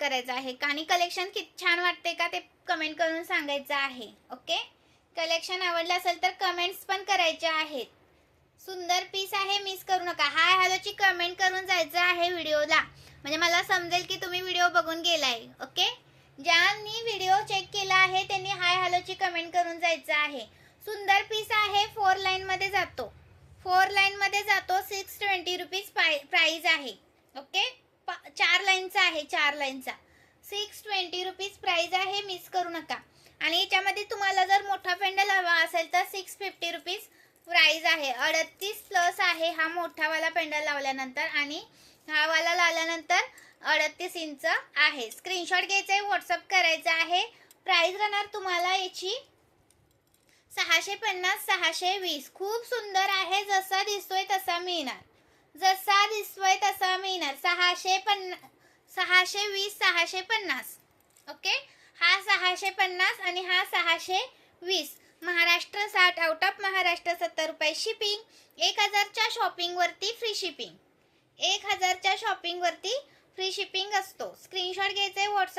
करायचं आहे आणि कलेक्शन किती छान वाटते का ते कमेंट करून सांगायचं आहे. ओके, कलेक्शन आवडलं असेल तर कमेंट्स पण करायच्या आहेत. सुंदर पीस आहे, मिस करू नका. हाय हॅलोची कमेंट करून जायचं आहे व्हिडिओला, म्हणजे मला समजेल की तुम्ही व्हिडिओ बघून गेलाय. ओके, ज्यांनी व्हिडिओ चेक केला आहे त्यांनी हाय हॅलोची कमेंट करून जायचं आहे. सुंदर पीस आहे, 4 लाईन मध्ये जातो. 4 लाईन मध्ये जातो. 620 रुपीज प्राइस आहे. ओके, 4 लाईनचा आहे, 4 लाईनचा 620 रुपीज प्राइस आहे, मिस करू नका. आणि याच्यामध्ये तुम्हाला जर मोठा पेंडल हवा असेल तर 650 रुपीज प्राइस आहे. 38 प्लस आहे हा मोठावाला पेंडल लावल्यानंतर, आणि हा वाला लावल्यानंतर 38 इंच आहे. स्क्रीनशॉट घ्यायचा आहे, व्हॉट्सअप करायचा आहे. प्राइस राहणार तुम्हाला याची 650 620. खूप सुंदर आहे, जसा दिसतोय तसा मिळणार, जसा दिसतोय तसा मिळणार. 620 650. ओके, हा 650 आणि हा 620. महाराष्ट्र 60, आउट ऑफ महाराष्ट्र 70 रुपये शिपिंग. 1000च्या शॉपिंग वरती फ्री शिपिंग. 1000च्या शॉपिंग वरती फ्री शिपिंग असतो. स्क्रीनशॉट घ्यायचे, व्हॉट्सअप